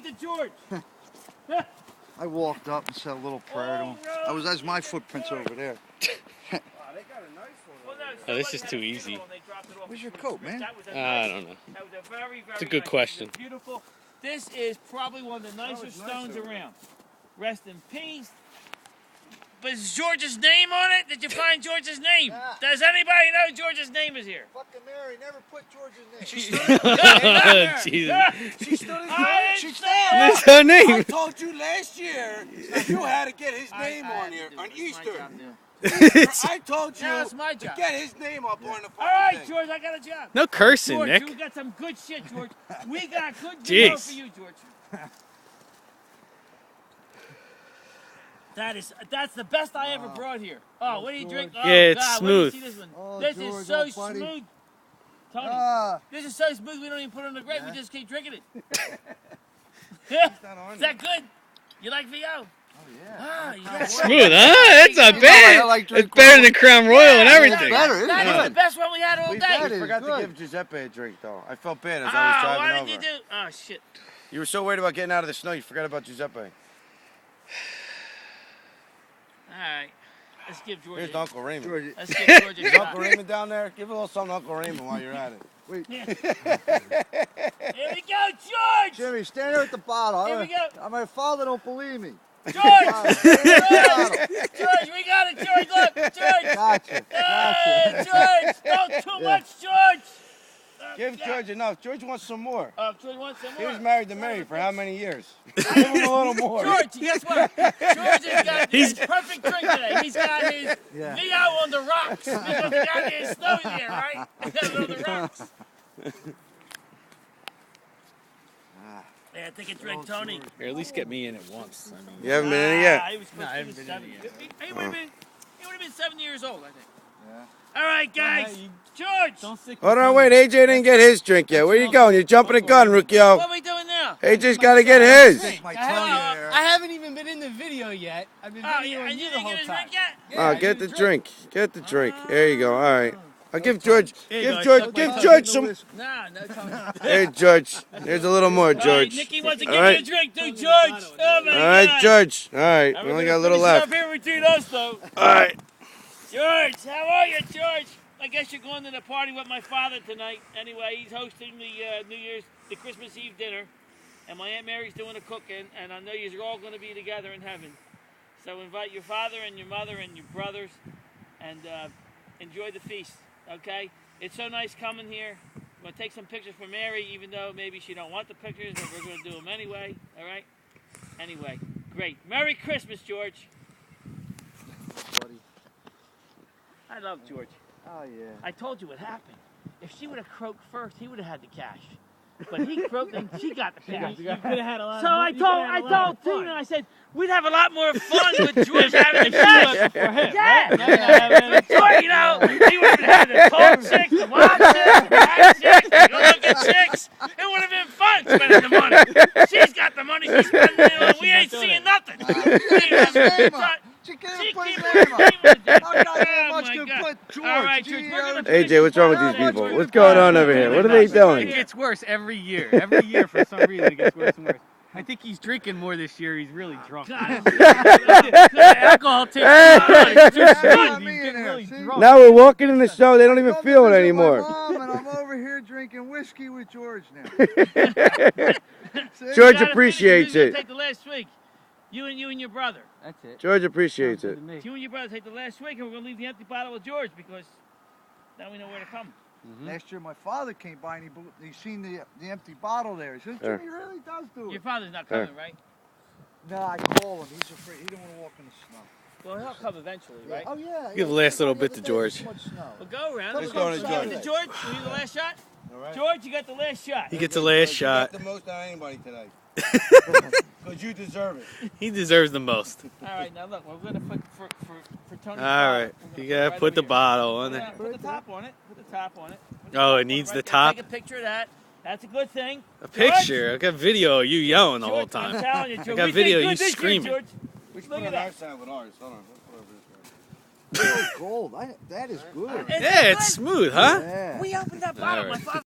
feed to George. I walked up and said a little prayer to him. That's my footprints over there. They got a nice one. Oh, this is too easy. Where's your coat, man? I don't know. That was a very, very It's a good nice, question. Beautiful. This is probably one of the nicest stones around. Rest in peace. But is George's name on it? Did you find George's name? Yeah. Does anybody know George's name is here? Fucking Mary never put George's name. She stood Jesus. She stood She's That's her I name. told you last year that you had to get his name on here on Easter. I told you Now it's my to job. get his name up on the fucking All right, thing. George, I got a job. No cursing, George, Nick. we got some good shit, George. We got good video Jeez. for you, George. That's the best I ever brought here. Oh, what do you drink? Oh, Yeah, it's God, smooth. Wait till you see this one. Oh, This George, is so oh, buddy. smooth. Tony, Ah, this is so smooth we don't even put it on the grape. We just keep drinking it. not on Is that good? You like VO? oh yeah. Ah, yeah. Smooth, huh? That's not I bad. like It's drink better than Crown Royal and Yeah, everything. better, isn't That it? is the best one we had all day. That is forgot good. to give Giuseppe a drink, though. I felt bad as I was Ah, driving why over. did you do? Oh, shit. You were so worried about getting out of the snow, you forgot about Giuseppe. All right. Let's give George Here's a, Uncle Raymond. George, let's give George a Is shot. Uncle Raymond down there? Give a little something to Uncle Raymond while you're at it. wait, Yeah. Here we go, George! Jimmy, stand there at the bottom. Here we go. My father don't believe me. George! Stand there at the bottom. George, we got it, George. Look, George. Gotcha. Hey, George. Don't too much, George. Give George enough. George wants some more. George wants some He more. was married to Mary for how many years? Give him a little more. George, guess what? George has got his perfect drink today. He's got his Yeah. VO on the rocks because we got his snow here, right? We got it on the rocks. Yeah, take a drink, Tony. Or at least get me in it once. I mean, You haven't been in it yet? He was close No, I to haven't the been in it 7. yet. He would have been 7 years old, I think. Yeah. All right, guys. George, Hold on, wait. AJ didn't get his drink yet. Where you going? You're jumping the gun, Rukio. what are we doing now? AJ's got to get his. Stick my I tongue in there. haven't even been in the video yet. I've been Oh, videoing yeah, and you you the didn't whole get his time. drink yet? Yeah, I Get need the a drink. Get the drink. There you go. All right. I'll give George. Here you Give go. George. Suck Give my George some. No, Tony. Hey, George. Here's a little more, All right, George. Nikki wants to All give right. you a drink too, George. Oh, my All right, God. George. All right. And We we're only gonna got a little finish it left. up here between us, though. All right. George, how are you, George? I guess you're going to the party with my father tonight. Anyway, he's hosting the Christmas Eve dinner, and my Aunt Mary's doing the cooking, and I know you're all going to be together in heaven. So invite your father and your mother and your brothers, and enjoy the feast. Okay? It's so nice coming here. I'm going to take some pictures for Mary, even though maybe she don't want the pictures, but we're going to do them anyway. All right? Anyway, great. Merry Christmas, George. Buddy. I love George. Oh yeah. I told you what happened. If she would have croaked first, he would have had the cash. But he croaked and she got the cash. You could have had a lot So of I told Tina, I said, we'd have a lot more fun with George having the cash. Yeah. George, you know, he would have had the tall chicks, the wild chicks, the bad chicks, the good-looking chicks. It would have been fun spending the money. She's got the money, she's spending it on. We ain't seeing nothing. She She can't put his keep name on up. saying How goddamn much my can God. put George? All right, George, we're gonna AJ, what's wrong with these people? What's going on over here? What are they It doing? gets worse every year. Every year, for some reason, it gets worse and worse. I think he's drinking more this year. He's really drunk. God, alcohol takes It's too Got sweet. me He's in getting here, really see? drunk. Now we're walking in the show. They don't even Come feel it visit anymore. My mom, and I'm over here drinking whiskey with George now. See? George You gotta appreciates finish. You it. Take the last week. You and your brother. That's it. George appreciates it. You and your brother take the last week, and we're gonna leave the empty bottle with George because now we know where to come. Last year my father came by and he seen the empty bottle there. He says, Yeah. Jimmy really does do Your it. father's not coming, right? No, I call him. He's afraid. He don't want to walk in the snow. Well, he'll come eventually, right? Oh yeah. Give the last little bit to George. Well, go around. Let's go to Give George. it to George. You need the last shot? All right. George, you got the last shot. He gets the last shot. the most out of anybody today. Because you deserve it. He deserves the most. All right, now look, we're gonna put for Tony. All right. You gotta put the bottle on it. Put the top on it. Put the top on it. Oh, it needs the Right there. top? Take a picture of that. That's a good thing. A picture. I got video of you yelling the whole George, I'm time. telling you, George. I got we video did of good you this year, screaming. George. We should Look put at a that. nice side with ours. Hold on. Let's put over this guy. Gold. That is good. It's Yeah, good. it's smooth, huh? Yeah. We opened that bottle. All My right. father